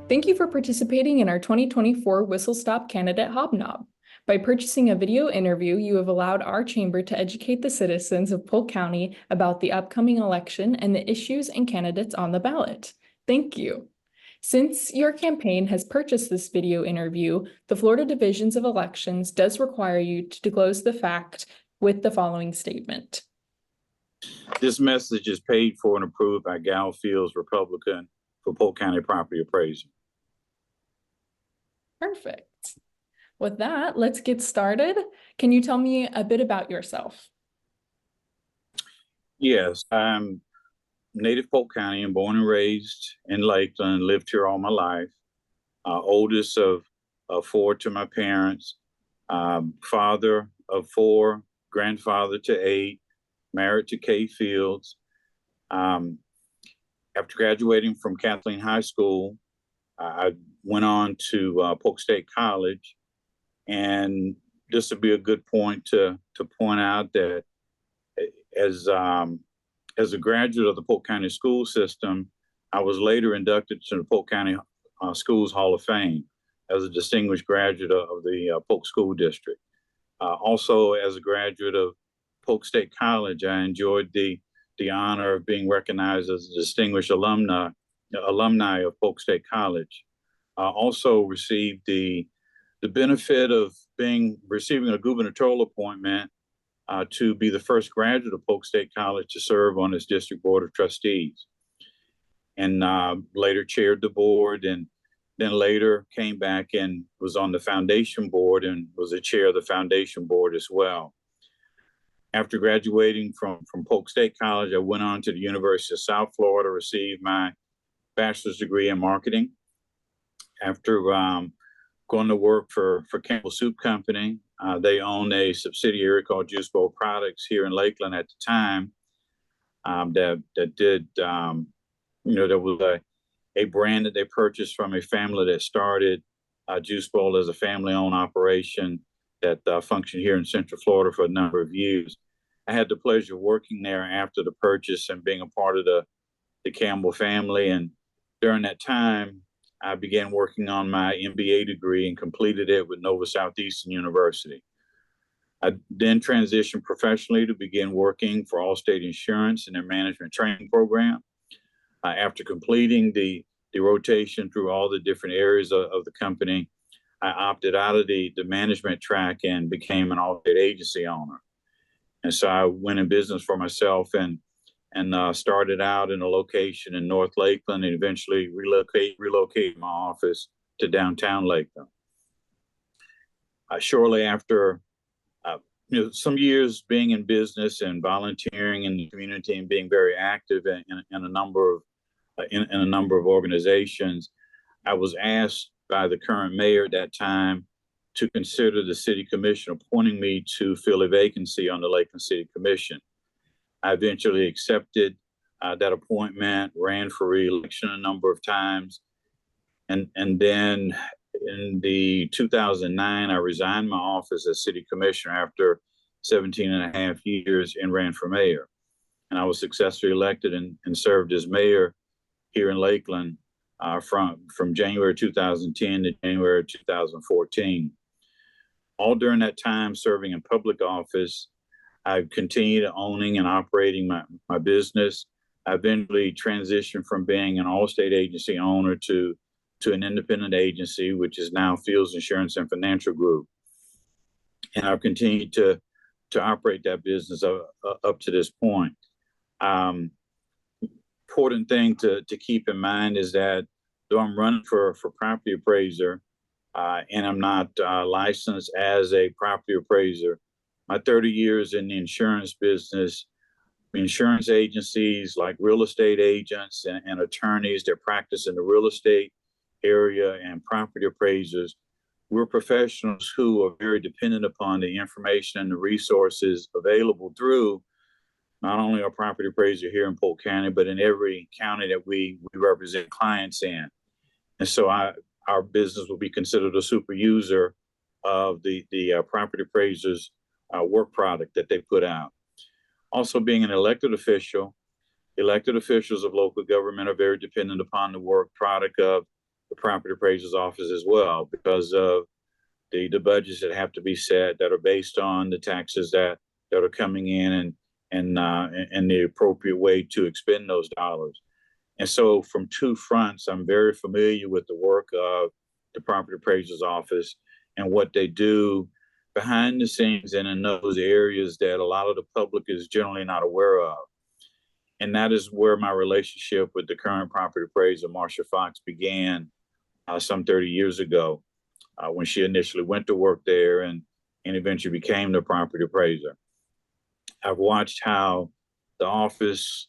Thank you for participating in our 2024 WhistleStop Candidate Hobnob. By purchasing a video interview, you have allowed our chamber to educate the citizens of Polk County about the upcoming election and the issues and candidates on the ballot. Thank you. Since your campaign has purchased this video interview, the Florida Divisions of Elections does require you to disclose the fact with the following statement. This message is paid for and approved by Gow Fields, Republican, for Polk County Property Appraisers. Perfect. With that, let's get started. Can you tell me a bit about yourself? Yes, I'm native Polk County and born and raised in Lakeland, lived here all my life. Oldest of four to my parents, father of four, grandfather to eight, married to Gow Fields. After graduating from Kathleen High School, I went on to Polk State College, and this would be a good point to point out that as a graduate of the Polk County school system, I was later inducted to the Polk County Schools Hall of Fame as a distinguished graduate of the Polk School District. Also, as a graduate of Polk State College, I enjoyed the honor of being recognized as a distinguished alumni of Polk State College. Also received the benefit of receiving a gubernatorial appointment to be the first graduate of Polk State College to serve on its district board of trustees, and later chaired the board, and then later came back and was on the foundation board and was the chair of the foundation board as well. After graduating from Polk State College, I went on to the University of South Florida, received my bachelor's degree in marketing. After going to work for Campbell Soup Company, they owned a subsidiary called Juice Bowl Products here in Lakeland at the time. That did, there was a brand that they purchased from a family that started Juice Bowl as a family-owned operation that functioned here in Central Florida for a number of years. I had the pleasure of working there after the purchase and being a part of the Campbell family. And during that time, I began working on my MBA degree and completed it with Nova Southeastern University. I then transitioned professionally to begin working for Allstate Insurance in their management training program. After completing the rotation through all the different areas of the company, I opted out of the management track and became an Allstate agency owner. And so I went in business for myself and started out in a location in North Lakeland and eventually relocated my office to downtown Lakeland. Shortly after some years being in business and volunteering in the community and being very active in a number of organizations, I was asked by the current mayor at that time to consider the city commission appointing me to fill a vacancy on the Lakeland City Commission. I eventually accepted that appointment, ran for re-election a number of times, and then in the 2009, I resigned my office as city commissioner after 17 and a half years and ran for mayor. And I was successfully elected and served as mayor here in Lakeland from January 2010 to January 2014. All during that time serving in public office, I've continued owning and operating my business. I eventually transitioned from being an Allstate agency owner to an independent agency, which is now Fields Insurance and Financial Group. And I've continued to operate that business up to this point. Important thing to keep in mind is that though I'm running for property appraiser and I'm not licensed as a property appraiser, my 30 years in the insurance business, insurance agencies like real estate agents and attorneys that practice in the real estate area and property appraisers, we're professionals who are very dependent upon the information and the resources available through not only our property appraiser here in Polk County, but in every county that we represent clients in. And so our business will be considered a super user of the property appraisers work product that they put out. Also, being an elected official, elected officials of local government are very dependent upon the work product of the property appraiser's office as well, because of the budgets that have to be set that are based on the taxes that are coming in, and the appropriate way to expend those dollars. And so from two fronts, I'm very familiar with the work of the property appraiser's office and what they do behind the scenes and in those areas that a lot of the public is generally not aware of. And that is where my relationship with the current property appraiser, Marsha Fox, began some 30 years ago, when she initially went to work there and eventually became the property appraiser. I've watched how the office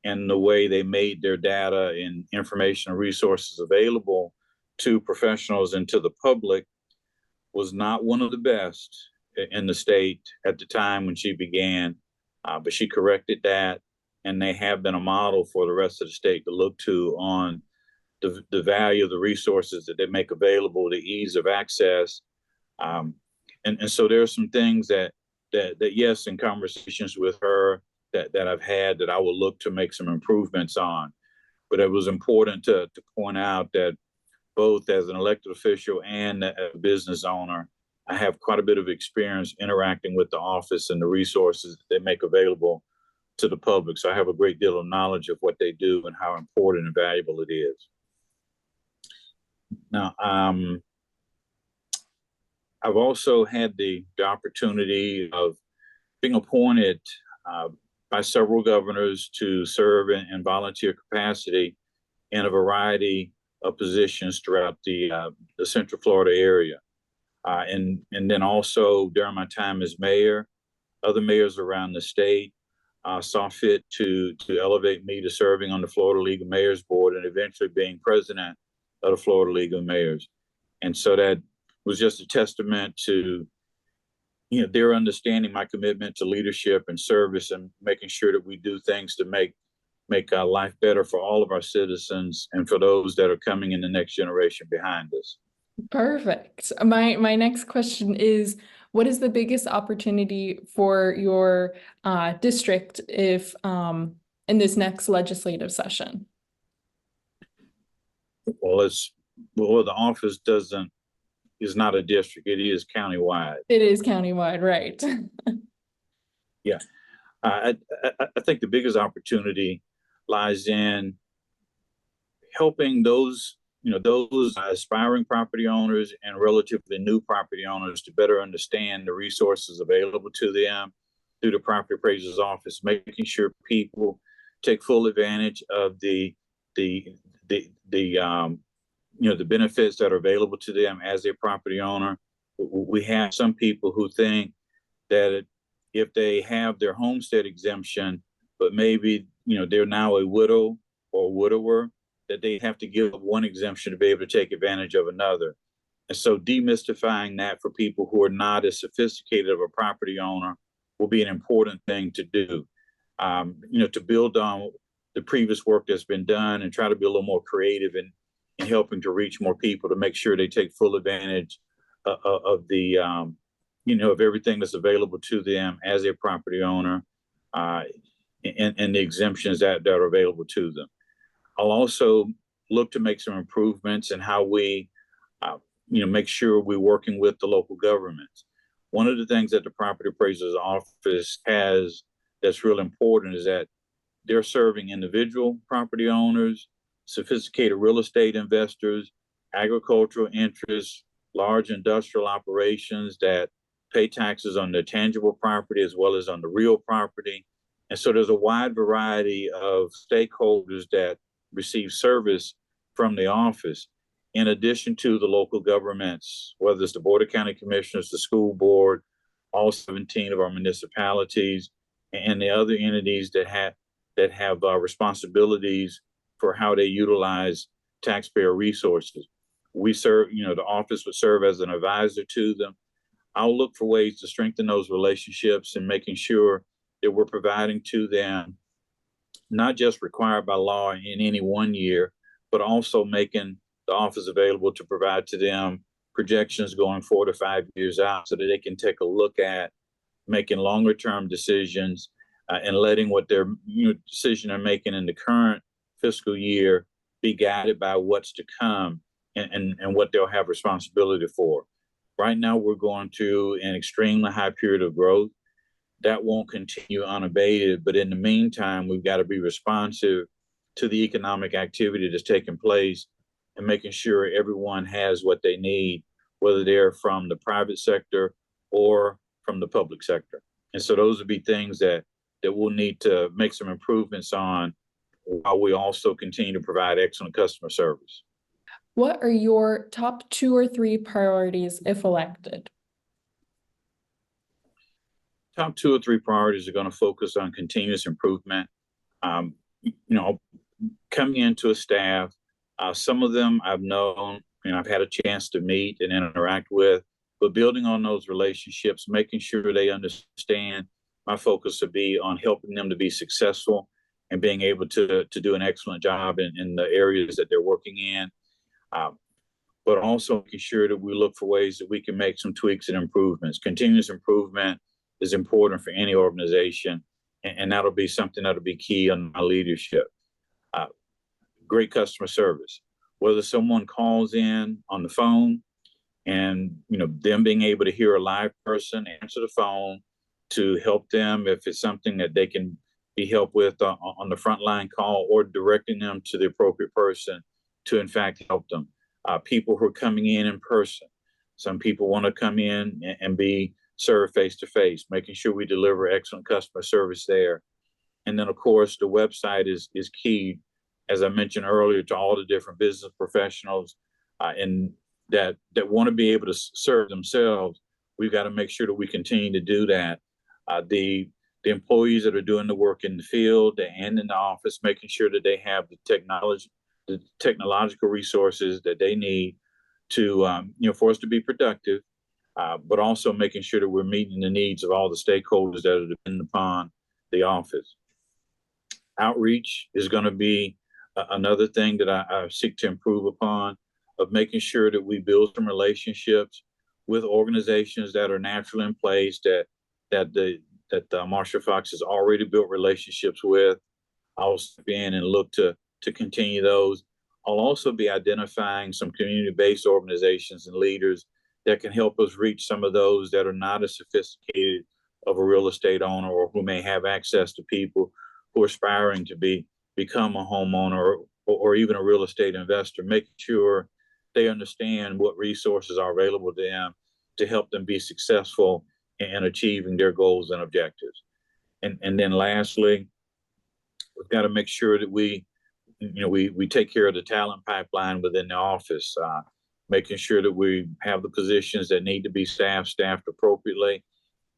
and the way they made their data and information and resources available to professionals and to the public was not one of the best in the state at the time when she began, but she corrected that, and they have been a model for the rest of the state to look to on the value of the resources that they make available, the ease of access. And so there are some things that yes, in conversations with her that I've had that I will look to make some improvements on. But it was important to point out that both as an elected official and a business owner, I have quite a bit of experience interacting with the office and the resources that they make available to the public. So I have a great deal of knowledge of what they do and how important and valuable it is. Now, I've also had the opportunity of being appointed by several governors to serve in volunteer capacity in a variety of positions throughout the Central Florida area. And then also during my time as mayor, other mayors around the state saw fit to elevate me to serving on the Florida League of Mayors Board and eventually being president of the Florida League of Mayors. And so that was just a testament to their understanding my commitment to leadership and service and making sure that we do things to make life better for all of our citizens and for those that are coming in the next generation behind us. Perfect. My next question is, what is the biggest opportunity for your district if in this next legislative session? Well, the office is not a district. It is countywide. It is countywide, right? Yeah. I think the biggest opportunity lies in helping those aspiring property owners and relatively new property owners to better understand the resources available to them through the property appraiser's office, making sure people take full advantage of the benefits that are available to them as a property owner. We have some people who think that if they have their homestead exemption, but maybe they're now a widow or widower, that they have to give up one exemption to be able to take advantage of another. And so demystifying that for people who are not as sophisticated of a property owner will be an important thing to do. To build on the previous work that's been done and try to be a little more creative in helping to reach more people to make sure they take full advantage of the of everything that's available to them as a property owner, and the exemptions that are available to them. I'll also look to make some improvements in how we make sure we're working with the local governments. One of the things that the property appraiser's office has that's real important is that they're serving individual property owners, sophisticated real estate investors, agricultural interests, large industrial operations that pay taxes on their tangible property as well as on the real property. And so there's a wide variety of stakeholders that receive service from the office, in addition to the local governments, whether it's the Board of County Commissioners, the school board, all 17 of our municipalities, and the other entities that have responsibilities for how they utilize taxpayer resources. We serve, the office would serve as an advisor to them. I'll look for ways to strengthen those relationships and making sure that we're providing to them, not just required by law in any one year, but also making the office available to provide to them projections going 4 to 5 years out so that they can take a look at making longer term decisions and letting what their decision they're making in the current fiscal year be guided by what's to come and what they'll have responsibility for. Right now, we're going through an extremely high period of growth. That won't continue unabated, but in the meantime, we've got to be responsive to the economic activity that's taking place and making sure everyone has what they need, whether they're from the private sector or from the public sector. And so those would be things that we'll need to make some improvements on while we also continue to provide excellent customer service. What are your top 2 or 3 priorities if elected? Top 2 or 3 priorities are going to focus on continuous improvement. Coming into a staff, some of them I've known and I've had a chance to meet and interact with, but building on those relationships, making sure they understand. My focus would be on helping them to be successful and being able to do an excellent job in the areas that they're working in. But also making sure that we look for ways that we can make some tweaks and improvements. Continuous improvement is important for any organization, and that'll be something that'll be key on my leadership. Great customer service, whether someone calls in on the phone and them being able to hear a live person answer the phone to help them if it's something that they can be helped with on the frontline call, or directing them to the appropriate person to in fact help them. People who are coming in person. Some people want to come in and be served face to face, making sure we deliver excellent customer service there. And then of course the website is key, as I mentioned earlier, to all the different business professionals and that want to be able to serve themselves. We've got to make sure that we continue to do that. The employees that are doing the work in the field and in the office, making sure that they have the technological resources that they need to, for us to be productive, but also making sure that we're meeting the needs of all the stakeholders that are dependent upon the office. Outreach is going to be another thing that I seek to improve upon, of making sure that we build some relationships with organizations that are naturally in place that Marshall Fox has already built relationships with. I'll step in and look to continue those. I'll also be identifying some community-based organizations and leaders that can help us reach some of those that are not as sophisticated of a real estate owner, or who may have access to people who are aspiring to become a homeowner or even a real estate investor, making sure they understand what resources are available to them to help them be successful in achieving their goals and objectives. And then lastly, we've got to make sure that we take care of the talent pipeline within the office, making sure that we have the positions that need to be staffed appropriately,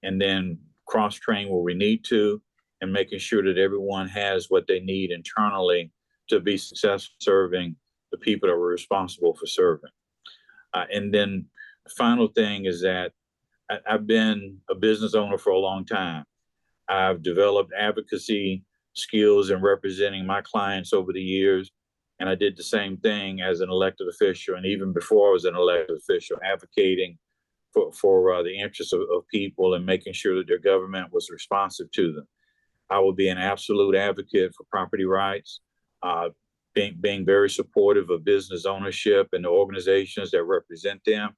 and then cross-train where we need to, and making sure that everyone has what they need internally to be successful serving the people that we're responsible for serving. And then the final thing is that I've been a business owner for a long time. I've developed advocacy skills in representing my clients over the years. And I did the same thing as an elected official. And even before I was an elected official, advocating for the interests of people and making sure that their government was responsive to them. I will be an absolute advocate for property rights, being very supportive of business ownership and the organizations that represent them,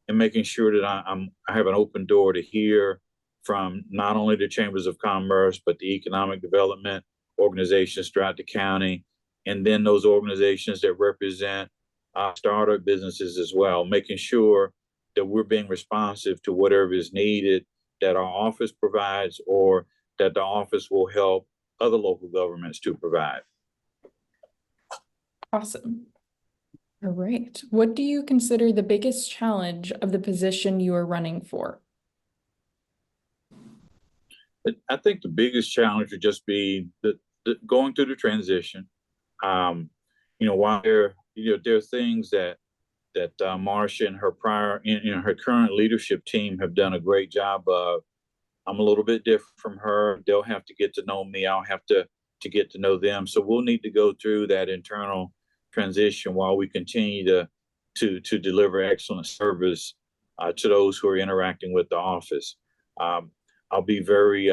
and making sure that I have an open door to hear from not only the chambers of commerce, but the economic development organizations throughout the county, and then those organizations that represent startup businesses as well, making sure that we're being responsive to whatever is needed that our office provides, or that the office will help other local governments to provide. Awesome. All right. What do you consider the biggest challenge of the position you are running for? I think the biggest challenge would just be going through the transition. While there are things that Marcia and her her current leadership team have done a great job of, I'm a little bit different from her. They'll have to get to know me. I'll have to get to know them. So we'll need to go through that internal transition while we continue to deliver excellent service to those who are interacting with the office. I'll be very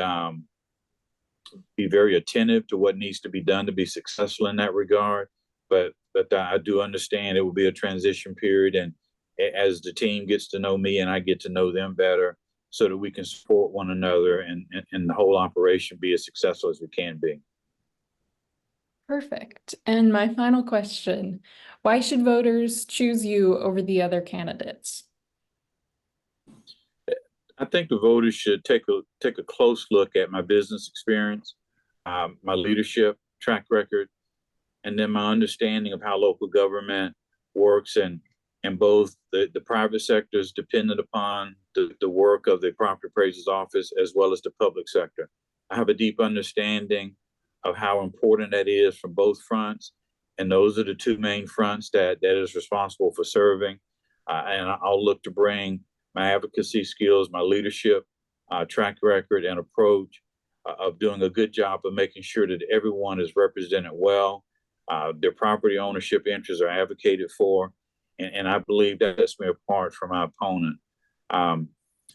attentive to what needs to be done to be successful in that regard. But but I do understand it will be a transition period, and as the team gets to know me and I get to know them better, so that we can support one another and the whole operation be as successful as we can be. Perfect. And my final question, why should voters choose you over the other candidates? I think the voters should take a close look at my business experience, my leadership track record, and then my understanding of how local government works, and both the private sector is dependent upon the work of the property appraiser's office as well as the public sector. I have a deep understanding of how important that is from both fronts, and those are the two main fronts that is responsible for serving. And I'll look to bring my advocacy skills, my leadership track record, and approach of doing a good job of making sure that everyone is represented well. Their property ownership interests are advocated for, and I believe that sets me apart from my opponent. And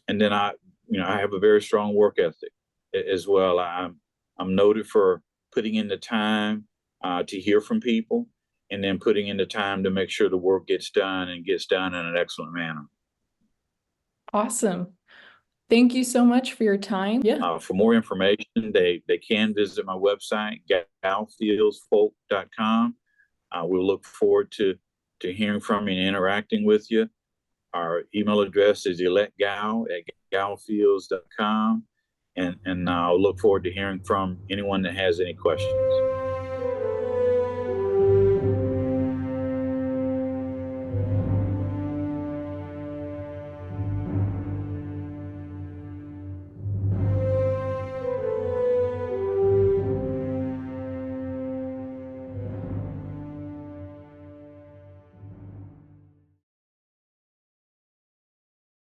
then I have a very strong work ethic as well. I'm noted for putting in the time to hear from people, and then putting in the time to make sure the work gets done and gets done in an excellent manner. Awesome. Thank you so much for your time. Yeah. For more information, they can visit my website, gowfieldsfolk.com. We'll look forward to hearing from you and interacting with you. Our email address is electgow@gowfields.com. And I'll look forward to hearing from anyone that has any questions.